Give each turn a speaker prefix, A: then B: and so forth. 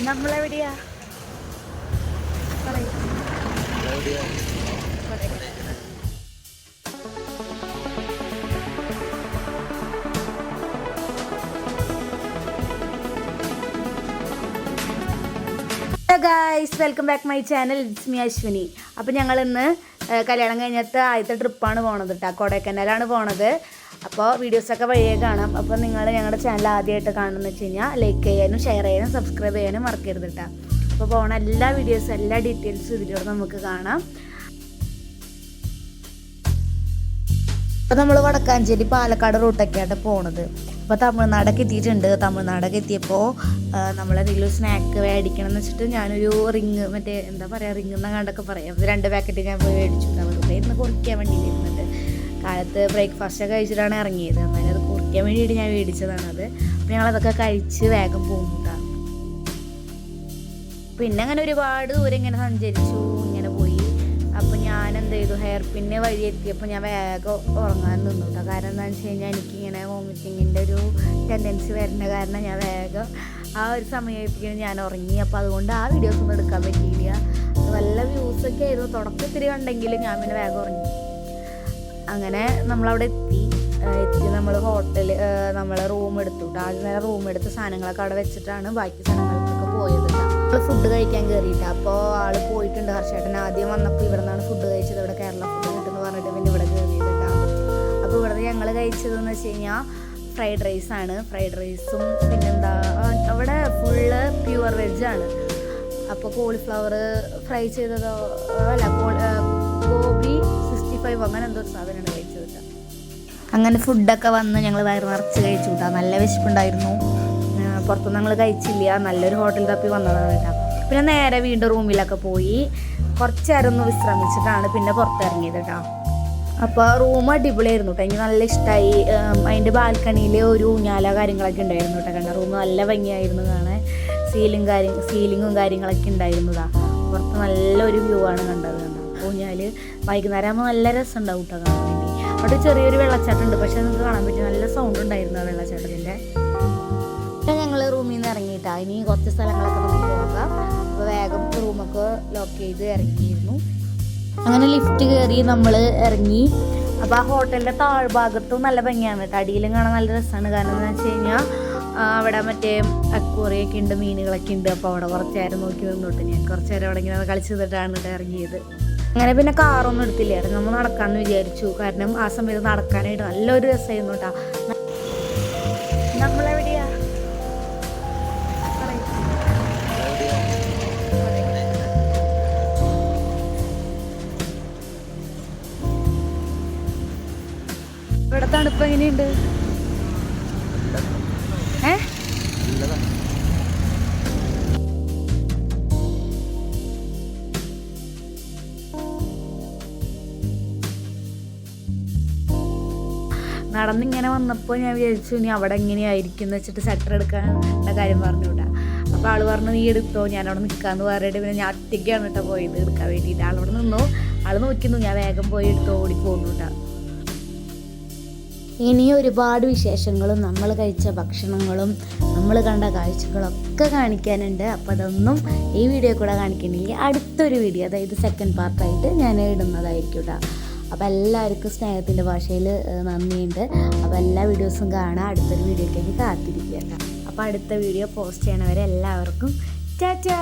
A: നമ്മളെവിടെയാ? Guys, welcome back my channel. It's me Ashwini. അപ്പോൾ ഞങ്ങളിന്ന് കല്യാണം കഴിഞ്ഞിട്ട് ആദ്യത്തെ ട്രിപ്പാണ് പോണത് കേട്ടോ. കൊടൈക്കനാലാണ് പോണത്. അപ്പോൾ വീഡിയോസൊക്കെ വഴിയേ കാണാം. അപ്പോൾ നിങ്ങൾ ഞങ്ങളുടെ ചാനൽ ആദ്യമായിട്ട് കാണുമെന്ന് വെച്ച് കഴിഞ്ഞാൽ ലൈക്ക് ചെയ്യാനും ഷെയർ ചെയ്യാനും സബ്സ്ക്രൈബ് ചെയ്യാനും മറക്കരുത് കേട്ടോ. അപ്പോൾ പോണ എല്ലാ വീഡിയോസും എല്ലാ ഡീറ്റെയിൽസും ഇതിലൂടെ നമുക്ക് കാണാം. അപ്പോൾ നമ്മൾ വടക്കാഞ്ചേരി പാലക്കാട് റൂട്ടൊക്കെയായിട്ട് പോണത്. അപ്പോൾ തമിഴ്നാടൊക്കെ എത്തിയിട്ടുണ്ട്. തമിഴ്നാടൊക്കെ എത്തിയപ്പോൾ നമ്മളെന്തെങ്കിലും സ്നാക്ക് മേടിക്കണം എന്ന് വെച്ചിട്ട് ഞാനൊരു റിങ്, മറ്റേ എന്താ പറയുക, റിങ് എന്നങ്ങാണ്ടൊക്കെ പറയാം, 2 പാക്കറ്റ് ഞാൻ പോയി മേടിച്ചു. വെറുതെ ഇരുന്ന് കുറിക്കാൻ വേണ്ടിയിരുന്നത്. കാലത്ത് ബ്രേക്ക്ഫാസ്റ്റൊക്കെ കഴിച്ചിട്ടാണ് ഇറങ്ങിയത്. എന്നാലും അത് കുറിക്കാൻ വേണ്ടിയിട്ട് ഞാൻ മേടിച്ചതാണത്. അപ്പോൾ ഞങ്ങളതൊക്കെ കഴിച്ച് വേഗം പോകുന്നതാണ്. പിന്നെ അങ്ങനെ ഒരുപാട് ദൂരം ഇങ്ങനെ സഞ്ചരിച്ചു, ഇങ്ങനെ പോയി. അപ്പോൾ ഞാൻ എന്ത് ചെയ്തു, ഹെയർ പിന്നെ വഴി എത്തിയപ്പോൾ ഞാൻ വേഗം ഉറങ്ങാൻ നിന്നു കേട്ടോ. കാരണം എന്താണെന്ന് വെച്ച് കഴിഞ്ഞാൽ എനിക്കിങ്ങനെ വോമിറ്റിങ്ങിൻ്റെ ഒരു ടെൻഡൻസി വരുന്ന കാരണം ഞാൻ വേഗം ആ ഒരു സമയത്തേക്ക് ഞാൻ ഉറങ്ങി. അപ്പോൾ അതുകൊണ്ട് ആ വീഡിയോസൊന്നും എടുക്കാൻ പറ്റിയില്ല. നല്ല വ്യൂസൊക്കെ ആയിരുന്നു. തുടക്കത്തിൽ കണ്ടെങ്കിൽ ഞാൻ പിന്നെ വേഗം ഉറങ്ങി. അങ്ങനെ നമ്മളവിടെ എത്തി നമ്മൾ ഹോട്ടൽ നമ്മൾ റൂം എടുത്തു കേട്ടോ. ആദ്യം നേരം റൂം എടുത്ത് സാധനങ്ങളൊക്കെ അവിടെ വെച്ചിട്ടാണ് ബാക്കി സ്ഥലങ്ങൾക്കൊക്കെ പോയത് കേട്ടോ. നമ്മൾ ഫുഡ് കഴിക്കാൻ കയറിയിട്ട് അപ്പോൾ ആൾ പോയിട്ടുണ്ട്. ഹർഷേട്ടൻ ആദ്യം വന്നപ്പോൾ ഇവിടെ നിന്നാണ് ഫുഡ് കഴിച്ചത്. ഇവിടെ കേരള ഫുഡ് കിട്ടുമെന്ന് പറഞ്ഞിട്ട് പിന്നെ ഇവിടെ കയറിയത് കേട്ടോ. അപ്പോൾ ഇവിടെ ഞങ്ങൾ കഴിച്ചതെന്ന് വെച്ച് കഴിഞ്ഞാൽ ഫ്രൈഡ് റൈസാണ്. ഫ്രൈഡ് റൈസും പിന്നെന്താ, അവിടെ ഫുള്ള് പ്യുവർ വെജാണ്. അപ്പോൾ കോളിഫ്ലവർ ഫ്രൈ ചെയ്തതോ അല്ല, ഗോബി 65 അങ്ങനെ എന്തോ ഒരു സാധനമാണ് കഴിച്ചത് കേട്ടോ. അങ്ങനെ ഫുഡൊക്കെ വന്ന് ഞങ്ങൾ വയറ് നിറച്ച് കഴിച്ചു കേട്ടോ. നല്ല വിശപ്പുണ്ടായിരുന്നു. പുറത്തൊന്നും ഞങ്ങൾ കഴിച്ചില്ല. നല്ലൊരു ഹോട്ടൽ തപ്പി വന്നതാണ് കേട്ടോ. പിന്നെ നേരെ വീണ്ടും റൂമിലൊക്കെ പോയി കുറച്ച് നേരം ഒന്ന് വിശ്രമിച്ചിട്ടാണ് പിന്നെ പുറത്തിറങ്ങിയത് കേട്ടോ. അപ്പോൾ റൂം അടിപൊളിയായിരുന്നു കേട്ടോ. എനിക്ക് നല്ല ഇഷ്ടമായി. അതിൻ്റെ ബാൽക്കണിയിൽ ഒരു ഊഞ്ഞാല കാര്യങ്ങളൊക്കെ ഉണ്ടായിരുന്നു കേട്ടോ. കണ്ട റൂം നല്ല ഭംഗിയായിരുന്നു കാണാൻ. സീലിങ്ങും കാര്യങ്ങളൊക്കെ ഉണ്ടായിരുന്നതാ. പുറത്ത് നല്ലൊരു വ്യൂ ആണ് കണ്ടത്. ഊഞ്ഞാൽ വൈകുന്നേരം ആകുമ്പോൾ നല്ല രസം ഉണ്ടാവും കേട്ടോ കാണാൻ വേണ്ടി. അവിടെ ചെറിയൊരു വെള്ളച്ചാട്ടം ഉണ്ട്, പക്ഷെ നമുക്ക് കാണാൻ പറ്റും. നല്ല സൗണ്ട് ഉണ്ടായിരുന്നു ആ വെള്ളച്ചാട്ടത്തിൻ്റെ. ഞങ്ങൾ റൂമിൽ നിന്ന് ഇറങ്ങിയിട്ടാ. ഇനി കുറച്ച് സ്ഥലങ്ങളൊക്കെ നമുക്ക് പോകാം. അപ്പോൾ വേഗം റൂമൊക്കെ ലോക്ക് ചെയ്ത് ഇറങ്ങിയിരുന്നു. അങ്ങനെ ലിഫ്റ്റ് കയറി നമ്മൾ ഇറങ്ങി. അപ്പോൾ ആ ഹോട്ടലിൻ്റെ താഴ്ഭാഗത്തും നല്ല ഭംഗിയാണ് കേട്ടോ. അടിയിലും കാണാൻ നല്ല രസമാണ്. കാരണം എന്താണെന്ന് വെച്ച് കഴിഞ്ഞാൽ അവിടെ മറ്റേ അക്വേറിയൊക്കെ ഉണ്ട്, മീനുകളൊക്കെ ഉണ്ട്. അപ്പോൾ അവിടെ കുറച്ച് നേരം നോക്കി നിന്നോട്ട് ഞാൻ കുറച്ച് നേരം അവിടെ ഇങ്ങനെ കളിച്ച് നിന്നിട്ടാണ് ഇവിടെ ഇറങ്ങിയത്. അങ്ങനെ പിന്നെ കാറൊന്നും എടുത്തില്ലായിരുന്നു. നമ്മൾ നടക്കാമെന്ന് വിചാരിച്ചു. കാരണം ആ സമയത്ത് നടക്കാനായിട്ട് നല്ലൊരു രസമായിരുന്നു കേട്ടോ. നമ്മളെവിടെയാ? ഇവിടെ തണുപ്പ് എങ്ങനെയുണ്ട്? നടന്നിങ്ങനെ വന്നപ്പോൾ ഞാൻ വിചാരിച്ചു ഇനി അവിടെ എങ്ങനെയായിരിക്കും എന്ന് വെച്ചിട്ട് സ്വെറ്റർ എടുക്കാനുള്ള കാര്യം പറഞ്ഞു കേട്ടോ. അപ്പോൾ ആൾ പറഞ്ഞു നീ എടുത്തോ, ഞാനവിടെ നിൽക്കാമെന്ന് പറഞ്ഞിട്ട് പിന്നെ ഞാൻ ഒറ്റയ്ക്കാണ് കേട്ടോ പോയത് എടുക്കാൻ വേണ്ടിയിട്ട്. ആളവിടെ നിന്നു, ആൾ നോക്കുന്നു, ഞാൻ വേഗം പോയി എടുത്ത് ഓടിപ്പോന്നു കേട്ടോ. ഇനി ഒരുപാട് വിശേഷങ്ങളും നമ്മൾ കഴിച്ച ഭക്ഷണങ്ങളും നമ്മൾ കണ്ട കാഴ്ചകളൊക്കെ കാണിക്കാനുണ്ട്. അപ്പോൾ അതൊന്നും ഈ വീഡിയോ കൂടെ കാണിക്കണില്ല. അടുത്തൊരു വീഡിയോ, അതായത് സെക്കൻഡ് പാർട്ടായിട്ട് ഞാൻ ഇടുന്നതായിരിക്കും കേട്ടോ. അപ്പോൾ എല്ലാവർക്കും സ്നേഹത്തിൻ്റെ ഭാഷയിൽ നന്ദിയുണ്ട്. അപ്പോൾ എല്ലാ വീഡിയോസും കാണാം. അടുത്തൊരു വീഡിയോയ്ക്ക് കാത്തിരിക്കുക കേട്ടോ. അപ്പോൾ അടുത്ത വീഡിയോ പോസ്റ്റ് ചെയ്യണവരെ എല്ലാവർക്കും ടാറ്റാ.